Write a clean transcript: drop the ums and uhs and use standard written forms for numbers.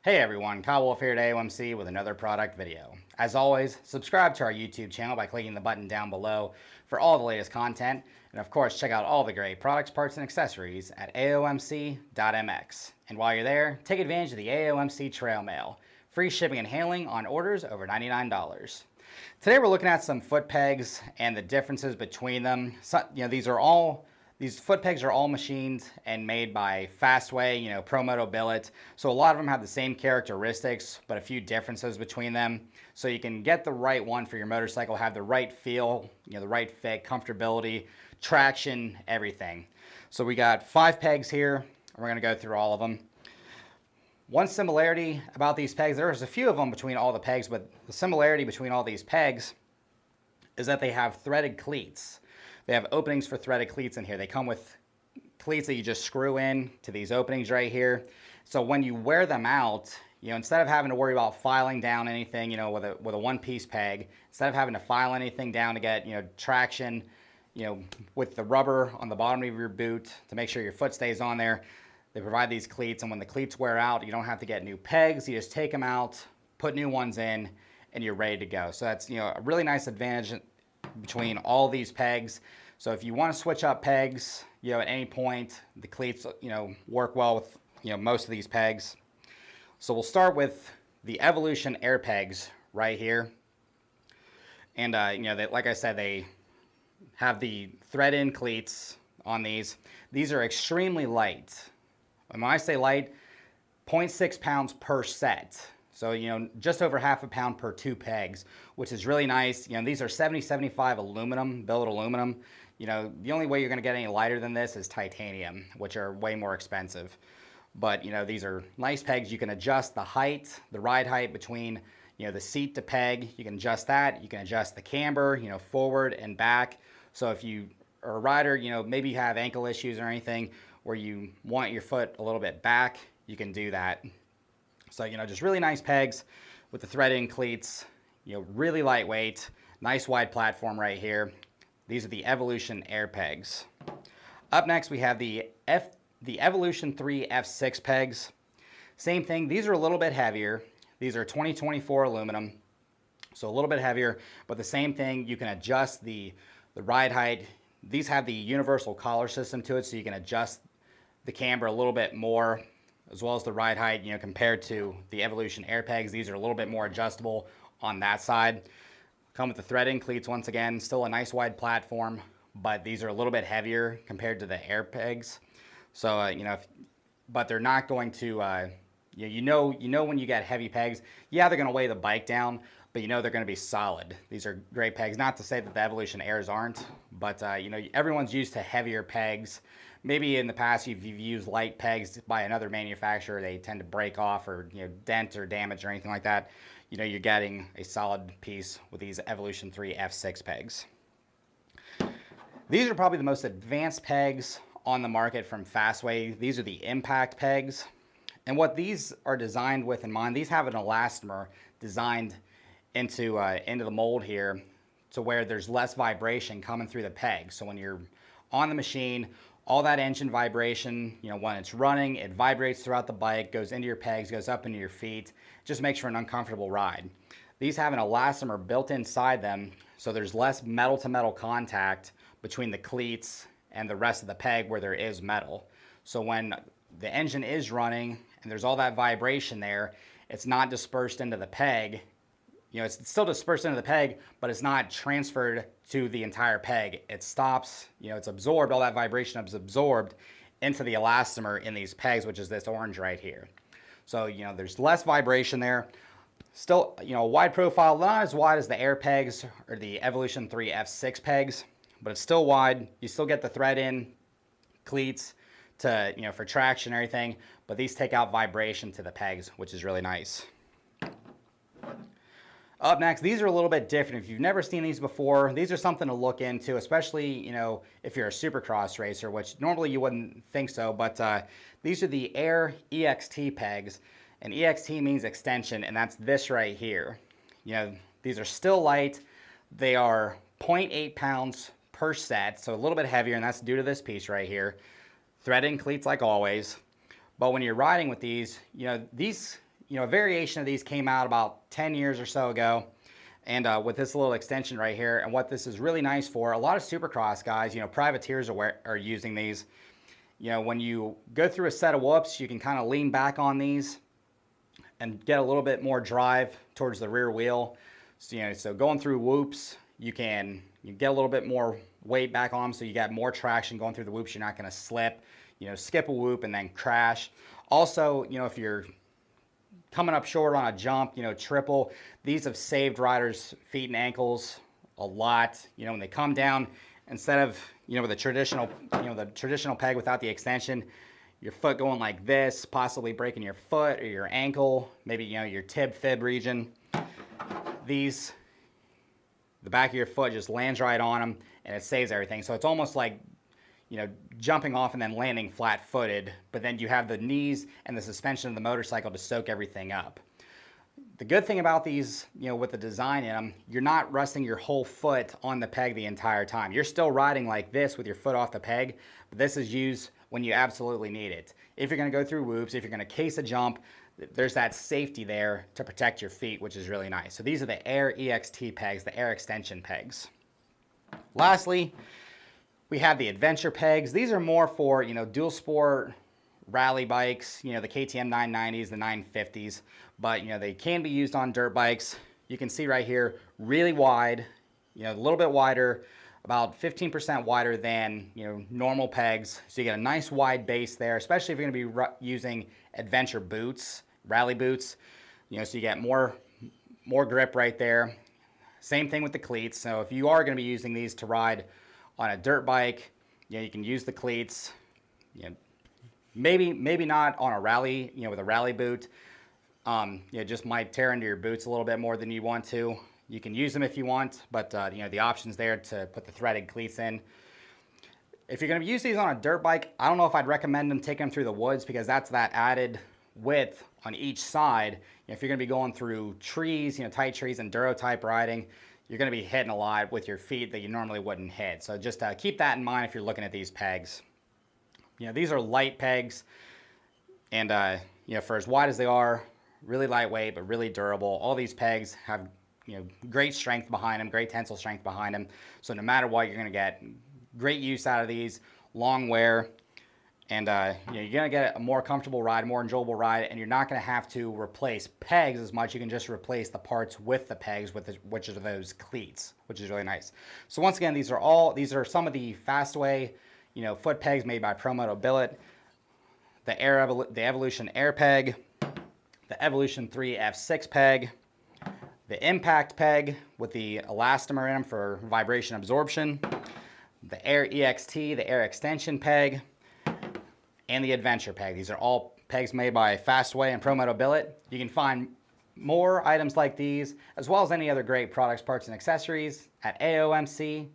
Hey everyone, Kyle Wolf here at AOMC with another product video. As always, subscribe to our YouTube channel by clicking the button down below for all the latest content. And of course, check out all the great products, parts, and accessories at aomc.mx. And while you're there, take advantage of the AOMC Trail Mail. Free shipping and handling on orders over $99. Today we're looking at some foot pegs and the differences between them. So, these foot pegs are all machined and made by Fastway, Pro Moto Billet. So a lot of them have the same characteristics, but a few differences between them. So you can get the right one for your motorcycle, have the right feel, the right fit, comfortability, traction, everything. So we got 5 pegs here, and we're gonna go through all of them. One similarity about these pegs, there's a few of them between all the pegs, but the similarity between all these pegs is that they have threaded cleats. They have openings for threaded cleats in here. They come with cleats that you just screw in to these openings right here. So when you wear them out, instead of having to worry about filing down anything, with a one-piece peg, instead of having to file anything down to get, traction, with the rubber on the bottom of your boot to make sure your foot stays on there, they provide these cleats, and when the cleats wear out, you don't have to get new pegs. You just take them out, put new ones in, and you're ready to go. So that's, a really nice advantage between all these pegs. So if you want to switch up pegs, at any point, the cleats, work well with, most of these pegs. So we'll start with the Evolution Air Pegs right here. And, like I said, they have the thread-in cleats on these. These are extremely light. And when I say light, 0.6 pounds per set. So, just over half a pound per 2 pegs, which is really nice. These are 70-75 aluminum, billet aluminum. The only way you're going to get any lighter than this is titanium, which are way more expensive. But, these are nice pegs. You can adjust the height, the ride height between, the seat to peg. You can adjust that. You can adjust the camber, forward and back. So if you are a rider, maybe you have ankle issues or anything where you want your foot a little bit back, you can do that. So, just really nice pegs with the thread-in cleats, really lightweight, nice wide platform right here. These are the Evolution Air Pegs. Up next, we have the Evolution 3 F6 pegs. Same thing, these are a little bit heavier. These are 2024 aluminum, so a little bit heavier, but the same thing, you can adjust the ride height. These have the universal collar system to it, so you can adjust the camber a little bit more, as well as the ride height, compared to the Evolution Air Pegs. These are a little bit more adjustable on that side. Come with the thread-in cleats once again, still a nice wide platform, but these are a little bit heavier compared to the Air Pegs. So, but they're not going to, when you get heavy pegs, yeah, they're gonna weigh the bike down, but they're gonna be solid. These are great pegs. Not to say that the Evolution Airs aren't, but everyone's used to heavier pegs. Maybe in the past if you've used light pegs by another manufacturer, they tend to break off or dent or damage or anything like that. You're getting a solid piece with these Evolution 3 F6 pegs. These are probably the most advanced pegs on the market from Fastway. These are the impact pegs. And what these are designed with in mind, these have an elastomer designed into the mold here to where there's less vibration coming through the peg. So when you're on the machine, all that engine vibration, when it's running, it vibrates throughout the bike, goes into your pegs, goes up into your feet, just makes for an uncomfortable ride. These have an elastomer built inside them, so there's less metal-to-metal contact between the cleats and the rest of the peg where there is metal. So when the engine is running and there's all that vibration there, it's not dispersed into the peg. It's still dispersed into the peg, but it's not transferred to the entire peg. It stops, it's absorbed, all that vibration is absorbed into the elastomer in these pegs, which is this orange right here. So, there's less vibration there. Still, a wide profile, not as wide as the Air Pegs or the Evolution 3 F6 pegs, but it's still wide. You still get the thread-in cleats to, for traction and everything, but these take out vibration to the pegs, which is really nice. Up next, these are a little bit different. If you've never seen these before, these are something to look into, especially, if you're a supercross racer, which normally you wouldn't think so, but these are the AIR EXT pegs, and EXT means extension, and that's this right here. These are still light. They are 0.8 pounds per set, so a little bit heavier, and that's due to this piece right here. Thread-in cleats like always. But when you're riding with these, these a variation of these came out about 10 years or so ago. And with this little extension right here, and what this is really nice for, a lot of supercross guys, privateers are using these. When you go through a set of whoops, you can kind of lean back on these and get a little bit more drive towards the rear wheel. So going through whoops, you get a little bit more weight back on them, so you got more traction going through the whoops. You're not going to slip, skip a whoop and then crash. Also, if you're coming up short on a jump, triple, these have saved riders' feet and ankles a lot. When they come down, instead of, with the traditional peg without the extension, your foot going like this, possibly breaking your foot or your ankle, maybe, your tib fib region. These, the back of your foot just lands right on them and it saves everything. So it's almost like, jumping off and then landing flat-footed, but then you have the knees and the suspension of the motorcycle to soak everything up. The good thing about these, with the design in them, you're not resting your whole foot on the peg the entire time. You're still riding like this with your foot off the peg, but this is used when you absolutely need it. If you're going to go through whoops, if you're going to case a jump, there's that safety there to protect your feet, which is really nice. So these are the AIR EXT pegs, the air extension pegs. Lastly, we have the adventure pegs. These are more for, dual sport rally bikes, the KTM 990s, the 950s, but, they can be used on dirt bikes. You can see right here, really wide, a little bit wider, about 15% wider than, normal pegs. So you get a nice wide base there, especially if you're going to be using adventure boots, rally boots, so you get more grip right there. Same thing with the cleats. So if you are going to be using these to ride on a dirt bike, you can use the cleats. Maybe not on a rally, with a rally boot. Just might tear into your boots a little bit more than you want to. You can use them if you want, but the option's there to put the threaded cleats in. If you're going to use these on a dirt bike, I don't know if I'd recommend them taking them through the woods, because that's that added width on each side. If you're going to be going through trees, tight trees, enduro type riding, you're going to be hitting a lot with your feet that you normally wouldn't hit. So just keep that in mind if you're looking at these pegs. These are light pegs, and for as wide as they are, really lightweight but really durable. All these pegs have great strength behind them, great tensile strength behind them. So no matter what, you're going to get great use out of these, long wear, and you're going to get a more comfortable ride, more enjoyable ride, and you're not going to have to replace pegs as much. You can just replace the parts with the pegs, which are those cleats, which is really nice. So once again, these are some of the Fastway foot pegs made by Pro Moto Billet. The Evolution Air Peg, the Evolution 3 F6 peg, the Impact peg with the elastomer in them for vibration absorption, the AIR EXT, the air extension peg, and the adventure peg. These are all pegs made by Fastway and Pro Moto Billet. You can find more items like these, as well as any other great products, parts, and accessories at aomc.mx.